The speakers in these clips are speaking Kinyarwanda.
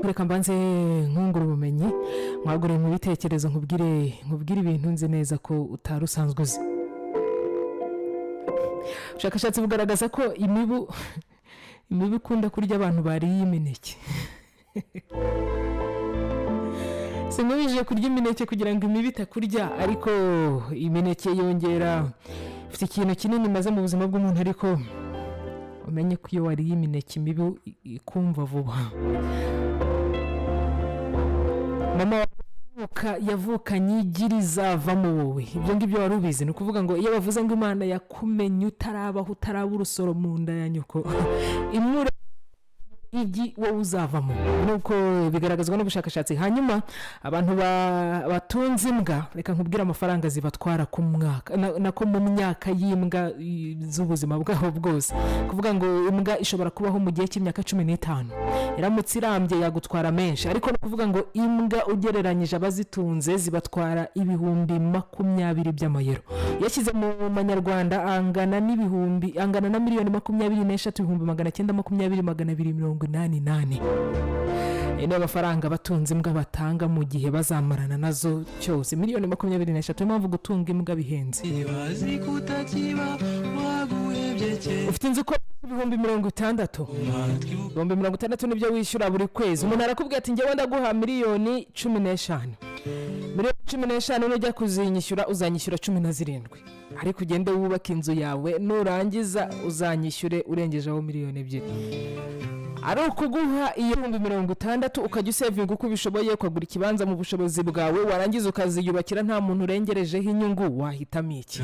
kureka mbanze nkungura ubumenyi mwagure mu bitekerezo nkubwire ibintu nzi neza ko utarusanzwe uzi. Ubushakashatsi bugaragaza ko imibu ikunda kurya abantu bariye imineke. Sinubije kurya imineke kugira ngo imibu itakurya, ariko imineke yongera ifite ikintu kinini maze mu buzima bw'umuntu, ariko umenye ko iyo wariye imineke imibu ikumva vuba. Mama yavukanye igira izavamo wowe. Ibyo ngibyo wari ubizi. Ni ukuvuga ngo iyo bavuze ngo Imana yakumenye utarabaho, utaraba urusoro mu nda ya nyoko, imura igi wowe uzavamo. Nuko bigaragazwa n'ubushakashatsi. Hanyuma abantu batunze imbwa, reka nkubwira amafaranga zibatwara ku mwaka nako mu myaka y'imbwa z'ubuzima bwaho bwose. Kuvuga ngo imbwa ishobora kubaho mu gihe cy'imyaka 15, iramutse irambye yagutwara menshi, ariko no kuvuga ngo imbwa ugereranyije abazitunze zibatwara ibihumbi 20 by'amayero. Yashyize mu manyarwanda angana na miliyoni 23,920,288. Ene amafaranga batunze imbwa batanga mu gihe bazamarana nazo cyose, miliyoni 23. Impamvu gutunga imbwa bihenze. Ufite inzu ko ibihumbi 60. Ibihumbi 60 nibyo wishyura buri kwezi. Umuntu arakubwira ati njyewe ndaguha miliyoni 15. Miliyoni 15 nujya kuzinyishyura uzanyishyura 17. Ariko ugende wubaka inzu yawe, nurangiza uzanyishyure urengejeho miliyoni 2. Ari ukuguha iyo 60 ukajya usevinga uko ubishoboye, ukagura ikibanza mu bushobozi bwawe, warangiza ukaziyubakira nta muntu urengerejeho inyungu, wahitamo iki?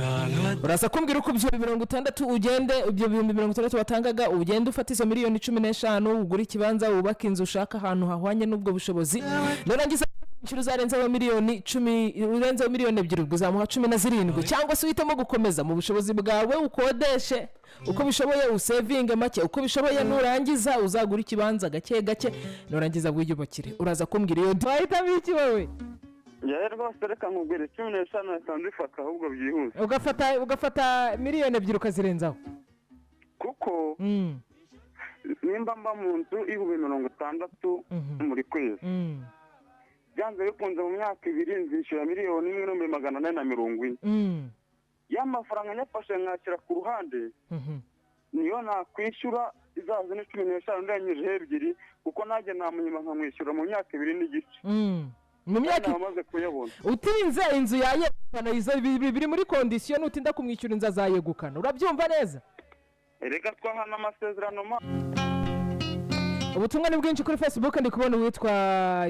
Urasa kumbwira uko ibyo 60 ugende, ibyo 60 watangaga ugende ufata izo miliyoni 15 ugura ikibanza, wubaka inzu ushaka ahantu hahwanye n'ubwo bushobozi, nurangiza uzarenzaho miliyoni 10, urenzaho miliyoni 2 uzamuha 17, cyangwa se uhitamo gukomeza mu bushobozi bwawe ukodeshe uko bishoboye, usevinge make uko bishoboye, nurangiza uzagura ikibanza gake gake, nurangiza wiyubakire. Uraza kumbwira iyo wahitamo iki wowe? Yaje rwose reka nkubwire 15 atandifata ahubwo byihuse. Ugafata miliyoni 2 ukazirenzaho. Kuko nimba mba mu nzu 60 muri kwezi. Byanze bikunze mu myaka 2 nzishyura miliyoni 1,440. Ya mafaranga nyafashe nkakira ku ruhande, niyo nakwishyura izaza ni 15 ndenyeje 2, kuko najye namunyima nkamwishyura mu myaka 2 n'igice. Mu myaka amaze kuyabona. Utinze inzu yayegukana, izo biri muri condition utinda kumwishyura inzu azayegukana. Urabyumva neza? Reka twahana amasezerano Ubutumwa ni bwinshi kuri Facebook. Ndi kubona uwitwa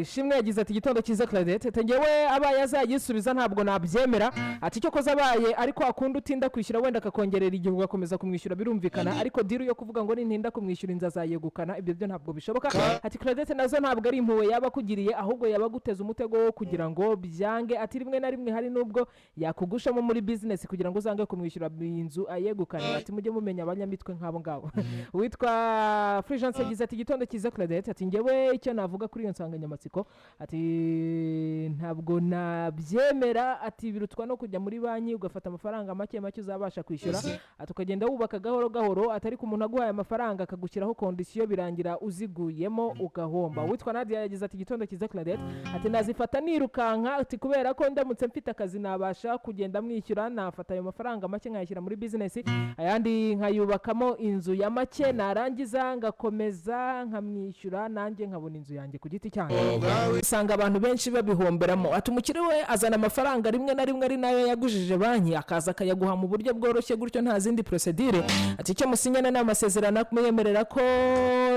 Ishimwe yagize ati igitondo cyiza Claudette, tengewe abaye azayisubiza ntabwo nabyemera. Ati cyo koza abaye ariko akunda utinda kwishyura, wenda akakongerera igihe ugakomeza kumwishyura birumvikana, ariko diru yo kuvuga ngo nintinda kumwishyura inza azayegukana, ibyo byo ntabwo bishoboka. Ati Claudette nazo ntabwo ari impuwe yaba kugiriye, ahubwo yaba guteza umutego wo kugira ngo byange. Ati rimwe na rimwe hari nubwo yakugushamo muri business kugira ngo uzange kumwishyura inzu ayegukana. Ati mujye mumenya abanyamitwe nk'abo ngabo. Uwitwa Fulgence yagize ati igitondo cyiza Claudette, ati ngewe icyo navuga kuri iyo nsanganyamatsiko, ati ntabwo nabyemera. Ati birutwa no kujya muri banki ugafata amafaranga make uzabasha kwishyura, ati ukagenda wubaka gahoro gahoro, atari ku muntu aguhaye amafaranga akagushyiraho condition birangira uziguyemo ugahomba. Witwa Nadia yagize ati igitondo cyiza Claudette, ati nazifata nirukanka, ati kubera ko ndamutse mfite akazi nabasha kugenda mwishyura, nafata ayo mafaranga make nkayashyira muri business, ayandi nkayubakamo inzu ya make, narangiza ngakomeza nkamwishyura, nanjye nkabona inzu yanjye ku giti cyanjye. Usanga abantu benshi babihomberamo. Ati umukire we azana amafaranga rimwe na rimwe ari nayo yagujije banki, akaza akayaguha mu buryo bworoshye gutyo nta zindi procedure. Ati icyo musinyana n'amasezerano kumwemerera ko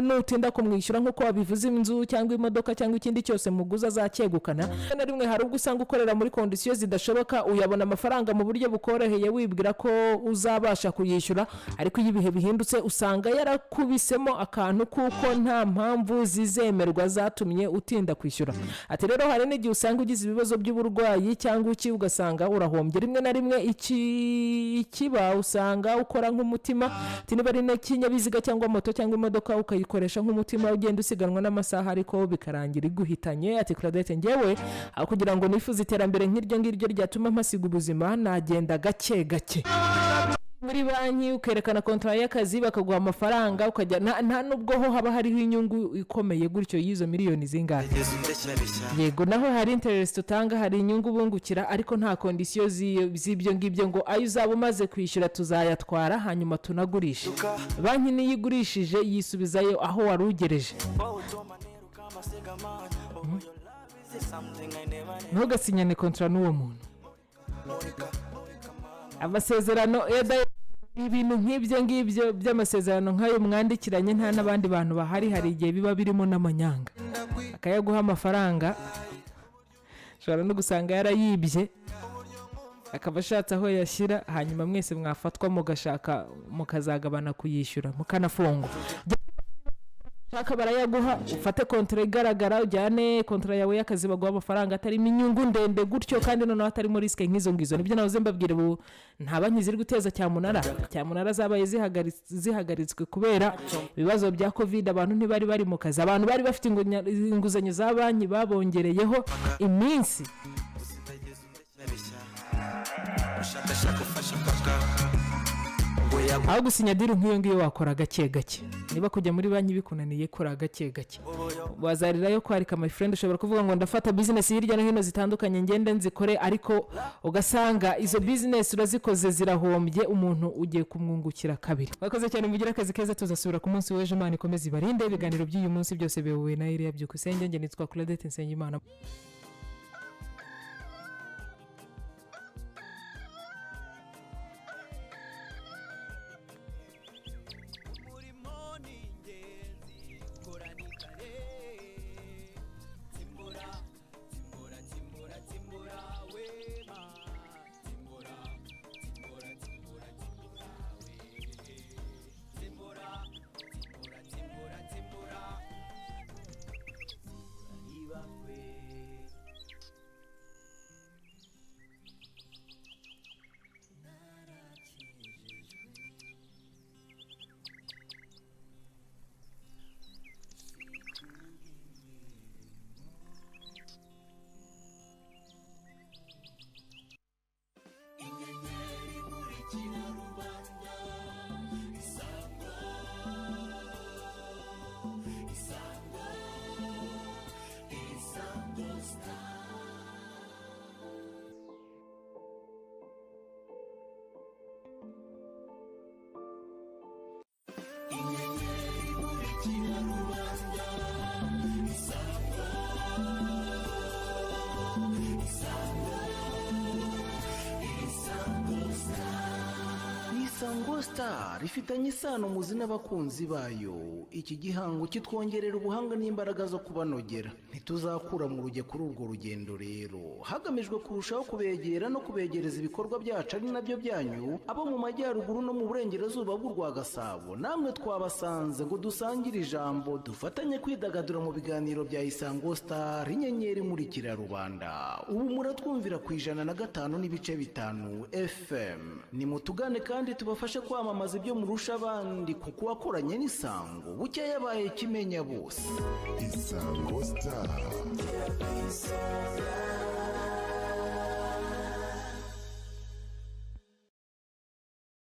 nutinda kumwishyura nk'uko wabivuze inzu cyangwa imodoka cyangwa ikindi cyose muguza azacyegukana. Na rimwe hari ubwo usanga ukorera muri condition zidashoboka, uyabona amafaranga mu buryo bukoroheye wibwira ko uzabasha kuyishyura, ariko iyo ibihe bihindutse usanga yarakubisemo akantu kuko nta mpamvu zizemerwa zatumye utinda kwishyura. Ati rero hari n'igihe usanga ugize ibibazo by'uburwayi cyangwa iki ugasanga urahombye. Rimwe na rimwe ikiba usanga ukora nk'umutima. Ati niba ari n'ikinyabiziga cyangwa moto cyangwa imodoka ukayikoresha nk'umutima, ugenda usiganwa n'amasaha ariko bikarangira iguhitanye. Ati Claudette ngewe aho kugira ngo nifuze iterambere nk'iryo ngiryo ryatuma mpasiga ubuzima, nagenda gake gake. muri banki ukerekana contrat y'akazi bakaguha amafaranga ukajya nta nubwo ho haba hariho inyungu ikomeye gutyo y'izo miliyoni zingahe. Yego naho hari interest utanga, hari inyungu bungukira, ariko nta condition z'ibyo ngibyo ngo ayo uzaba umaze kwishyura tuzayatwara hanyuma tunagurisha. Banki niyo igurishije yisubizayo aho wari ugereje. Ntugasinyane contrat n'uwo muntu. Amasezerano ibintu nk'ibyo ngibyo by'amasezerano nk'ayo mwandikiranye nta n'abandi bantu bahari, hari igihe biba birimo n'amanyanga, akayaguha amafaranga ushobora no gusanga yarayibye akaba ashatse aho yashyira, hanyuma mwese mwafatwa mugashaka mukazagabana kuyishyura mukanafungwa. Shaka barayaguha ufate kontra igaragara, ujyane kontra yawe y'akazi baguha amafaranga atarimo inyungu ndende gutyo, kandi noneho atarimo risk nk'izo ngizo. Nibyo navuze mbabwire ubu nta banki ziri guteza cyamunara zabaye zihagaritswe kubera ibibazo bya covid. Abantu ntibari bari mu kazi, abantu bari bafite inguzanyo za banki babongereyeho iminsi. Aho gusinya diri nk'iyo ngiyo wakora gake gake. Niba kujya muri banki bikunaniye, kora gake gake. Wazarirayo kwarika my friend, ushobora kuvuga ngo ndafata business hirya no hino zitandukanye ngende nzikore, ariko ugasanga izo business urazikoze zirahombye, umuntu ugiye kumwungukira kabiri. Wakoze cyane, mugira akazi keza, tuzasubira ku munsi w'ejo. Imana ikomeze ibarinde. Ibiganiro by'uyu munsi byose bewe na iriya byukusenge. Nge nitwa Claudette Nsengimana. Isango Star rifitanye isano muzi n'abakunzi bayo. Iki gihango kitwongerera ubuhanga n'imbaraga zo kubanogera. Ntituzakura mu ruge kuri urwo rugendo rero, hagamijwe kurushaho kubegera no kubegereza ibikorwa byacu ari nabyo byanyu, abo mu majyaruguru no mu burengerazuba bw'u Rwagasabo. Namwe twabasanze ngo dusangire ijambo, dufatanye kwidagadura mu biganiro bya Isango Star, inyenyeri imurikira rubanda. Ubu muratwumvira ku 105.5 FM. Nimutugane kandi tubafashe kwamamaza ibyo murusha abandi, kuko wakoranye n'isango bucya yabaye kimenya bose. Isango Star.